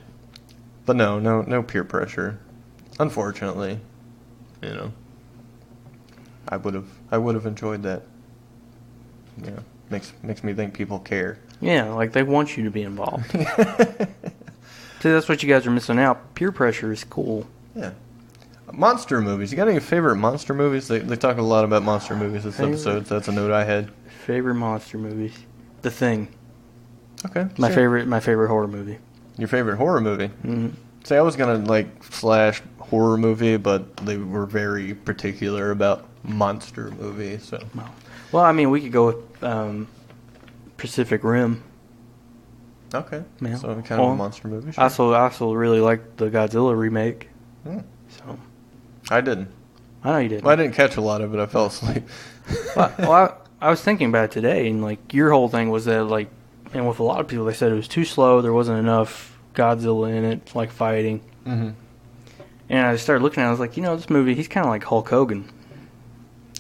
But no peer pressure. Unfortunately, you know. I would have enjoyed that. Yeah. Makes me think people care. Yeah, like they want you to be involved. See, that's what you guys are missing out. Peer pressure is cool. Yeah. Monster movies. You got any favorite monster movies? They talk a lot about monster movies this episode, so that's a note I had. Favorite monster movies? The Thing. Okay. My favorite horror movie. Your favorite horror movie? Mm-hmm. See, I was gonna slash horror movie, but they were very particular about monster movies. So. Well, I mean, we could go with Pacific Rim. Okay. Yeah. So kind of a monster movie. Sure. I also really liked the Godzilla remake. So. I didn't. I know you didn't. Well, I didn't catch a lot of it. I fell asleep. I was thinking about it today, and like your whole thing was that like, and with a lot of people, they said it was too slow. There wasn't enough Godzilla in it, like fighting. Mm-hmm. And I started looking at it. I was like, this movie, he's kind of like Hulk Hogan.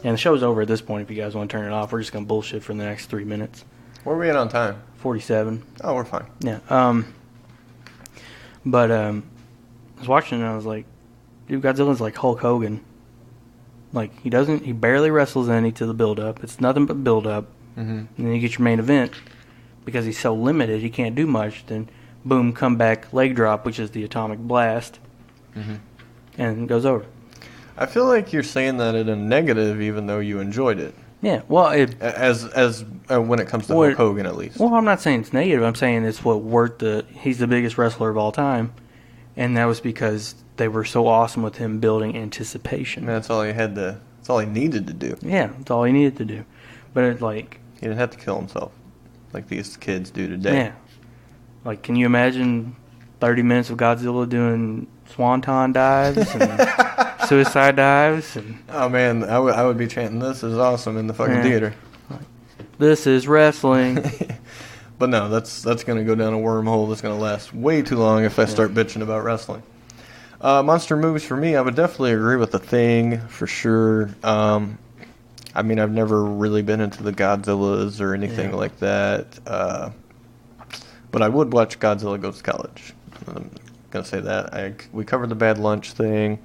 And the show's over at this point. If you guys want to turn it off, we're just gonna bullshit for the next 3 minutes. Where are we at on time? 47. Oh, we're fine. Yeah. But I was watching it and I was like, dude, Godzilla's like Hulk Hogan. Like, he barely wrestles any to the build-up. It's nothing but build-up. Mm-hmm. And then you get your main event. Because he's so limited, he can't do much. Then, boom, come back, leg drop, which is the atomic blast. Mm-hmm. And it goes over. I feel like you're saying that in a negative, even though you enjoyed it. Yeah, well, as when it comes to Hulk Hogan, at least. Well, I'm not saying it's negative. I'm saying it's what worked. He's the biggest wrestler of all time, and that was because they were so awesome with him building anticipation. That's all he had to. That's all he needed to do. Yeah, that's all he needed to do. But it's like he didn't have to kill himself, like these kids do today. Yeah, like can you imagine 30 minutes of Godzilla doing swanton dives and suicide dives? And, oh man, I would be chanting, "This is awesome" in the fucking theater. This is wrestling. But no, that's going to go down a wormhole that's going to last way too long if I start bitching about wrestling. Monster movies for me, I would definitely agree with The Thing for sure. I mean, I've never really been into the Godzillas or anything like that. But I would watch Godzilla Goes to College. I'm going to say that. We covered the Bad Lunch thing.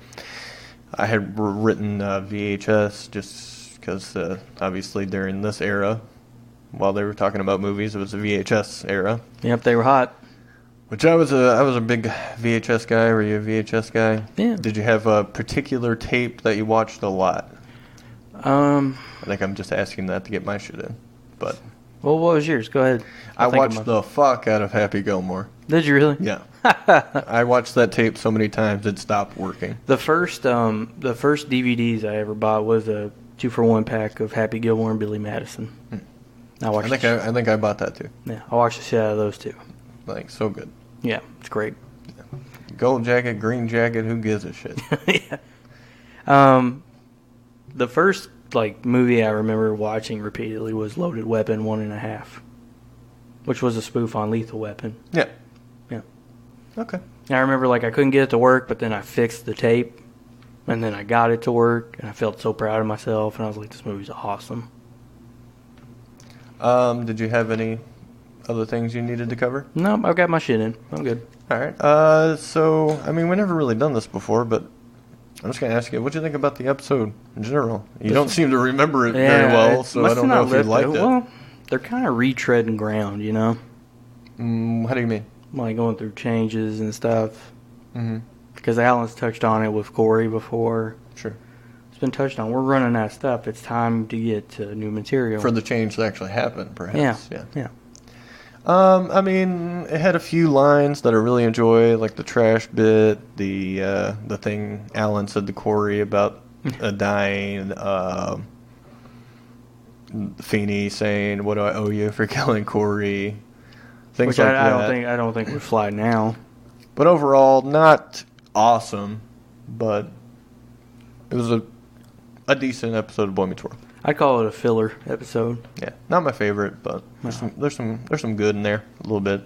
I had written VHS just because obviously during this era, while they were talking about movies, it was a VHS era. Yep, they were hot. Which I was a big VHS guy. Were you a VHS guy? Yeah. Did you have a particular tape that you watched a lot? I think I'm just asking that to get my shit in. But well, what was yours? Go ahead. I watched the fuck out of Happy Gilmore. Did you really? Yeah. I watched that tape so many times it stopped working. The first DVDs I ever bought was a 2-for-1 pack of Happy Gilmore and Billy Madison. I think I bought that too. Yeah, I watched the shit out of those two. Like, so good. Yeah, it's great. Yeah. gold jacket, green jacket, who gives a shit? Yeah. The first movie I remember watching repeatedly was Loaded Weapon 1.5, which was a spoof on Lethal Weapon. Yeah. Yeah. Okay. I remember I couldn't get it to work, but then I fixed the tape, and then I got it to work, and I felt so proud of myself, and I was like, this movie's awesome. Did you have any other things you needed to cover? No, I've got my shit in. I'm good. All right. So, I mean, we never really done this before, but I'm just going to ask you, what do you think about the episode in general? You don't seem to remember it very well, so I don't know if you liked it. Well, they're kind of retreading ground, you know? How do you mean? Going through changes and stuff. Mm-hmm. Because Alan's touched on it with Cory before. Sure. It's been touched on. We're running out of stuff. It's time to get to new material. For the change to actually happen, perhaps. Yeah. I mean, it had a few lines that I really enjoy, like the trash bit, the thing Alan said to Cory about dying, Feeney saying, "What do I owe you for killing Cory?" Things Which like I that. don't think would fly now. But overall, not awesome, but it was a decent episode of Boy Meets World. I'd call it a filler episode. Yeah, not my favorite, but there's some good in there a little bit.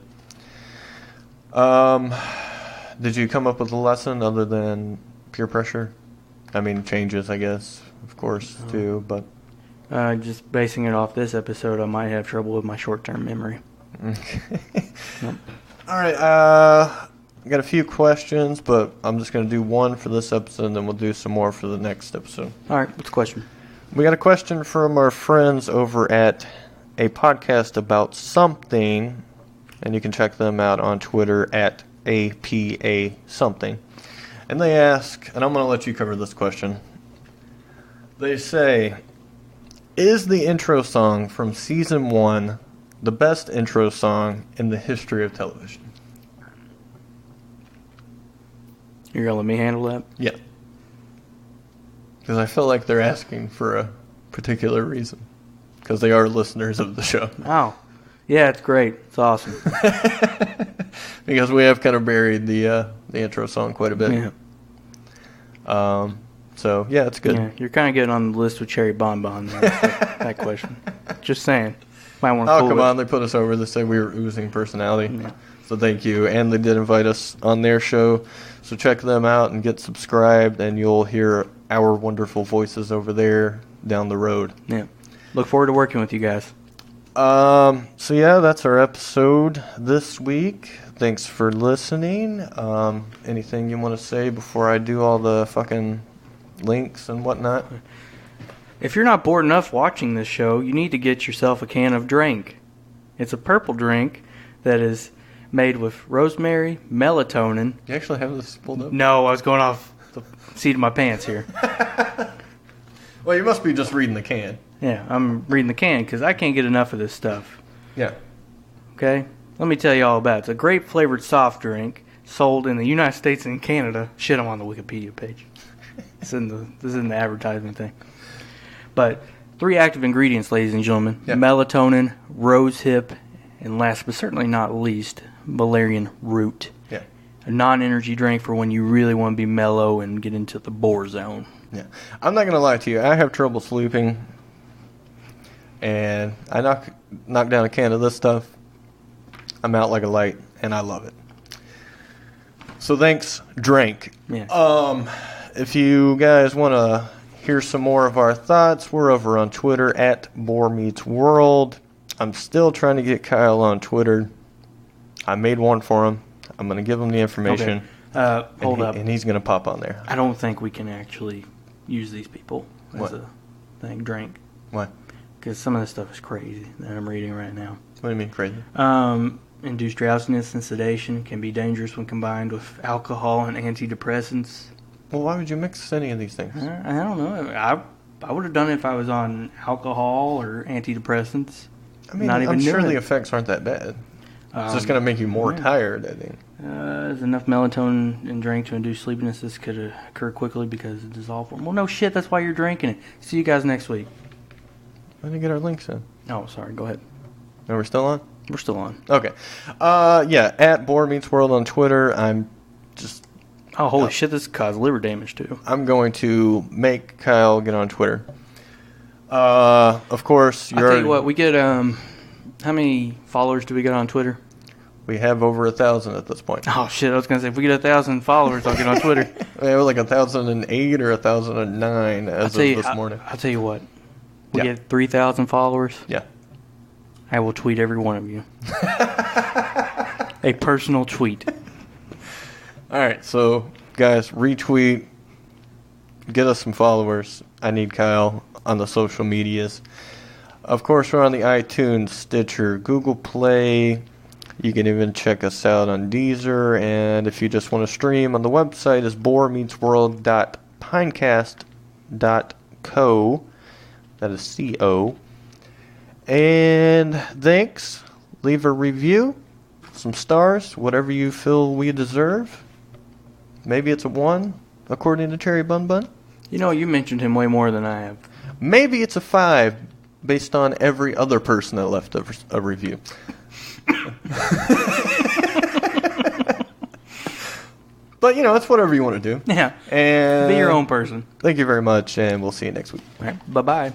Did you come up with a lesson other than peer pressure? I mean, changes, I guess, of course, too. But just basing it off this episode, I might have trouble with my short-term memory. Okay. Yep. All right. I got a few questions, but I'm just going to do one for this episode, and then we'll do some more for the next episode. All right. What's the question? We got a question from our friends over at a podcast about something, and you can check them out on Twitter at APA something. And they ask, and I'm going to let you cover this question. They say, is the intro song from season 1 the best intro song in the history of television? You're going to let me handle that? Yeah. Because I feel like they're asking for a particular reason. Because they are listeners of the show. Oh. Yeah, it's great. It's awesome. Because we have kind of buried the intro song quite a bit. Yeah. So, yeah, it's good. Yeah, you're kind of getting on the list with Cherry Bonbon there, that question. Just saying. Might want to Oh, come on. They put us over. They said we were oozing personality. Yeah. So thank you. And they did invite us on their show. So check them out and get subscribed, and you'll hear our wonderful voices over there down the road. Yeah. Look forward to working with you guys. So yeah, that's our episode this week. Thanks for listening. Anything you want to say before I do all the fucking links and whatnot? If you're not bored enough watching this show, you need to get yourself a can of drink. It's a purple drink that is made with rosemary, melatonin. You actually have this pulled up? No, I was going off the seat of my pants here. Well, you must be just reading the can. Yeah, I'm reading the can because I can't get enough of this stuff. Yeah. Okay? Let me tell you all about it. It's a grape-flavored soft drink sold in the United States and Canada. Shit, I'm on the Wikipedia page. This is in the advertisement thing. But 3 active ingredients, ladies and gentlemen. Yeah. Melatonin, rosehip, and last but certainly not least, valerian root. Yeah. A non-energy drink for when you really want to be mellow and get into the bore zone. Yeah. I'm not going to lie to you. I have trouble sleeping. And I knock down a can of this stuff. I'm out like a light, and I love it. So thanks, drink. Yeah. If you guys want to hear some more of our thoughts, we're over on Twitter at BoreMeetsWorld. I'm still trying to get Kyle on Twitter. I made one for him. I'm going to give him the information. Okay. Hold up. And he's going to pop on there. I don't think we can actually use these people as a thing, drink. Why? Because some of this stuff is crazy that I'm reading right now. What do you mean crazy? Induced drowsiness and sedation can be dangerous when combined with alcohol and antidepressants. Well, why would you mix any of these things? I don't know. I would have done it if I was on alcohol or antidepressants. I mean, Not even I'm sure doing the it. effects aren't that bad. It's just going to make you more tired, I think. There's enough melatonin in drink to induce sleepiness. This could occur quickly because it dissolves. Well, no shit. That's why you're drinking it. See you guys next week. Why didn't get our links in? Oh, sorry. Go ahead. No, we're still on? We're still on. Okay. Yeah, at BoreMeetsWorld on Twitter. I'm just Oh, holy shit, this caused liver damage, too. I'm going to make Kyle get on Twitter. Of course, I'll tell you what, we get, how many followers do we get on Twitter? we have over 1,000 at this point. Oh, shit, I was going to say, if we get 1,000 followers, I'll get on Twitter. We have like 1,008 or 1,009 as of this morning. I'll tell you what, we Yeah. get 3,000 followers, Yeah. I will tweet every one of you. A personal tweet. All right, so guys, retweet, get us some followers. I need Kyle on the social medias. Of course, we're on the iTunes, Stitcher, Google Play. You can even check us out on Deezer, and if you just want to stream, on the website is boremeetsworld.pinecast.co. That is C-O. And thanks. Leave a review, some stars, whatever you feel we deserve. Maybe it's a 1, according to Cherry Bun Bun. You know, you mentioned him way more than I have. Maybe it's a 5, based on every other person that left a review. But, you know, it's whatever you want to do. Yeah. And Be your own person. Thank you very much, and we'll see you next week. All right. Bye-bye.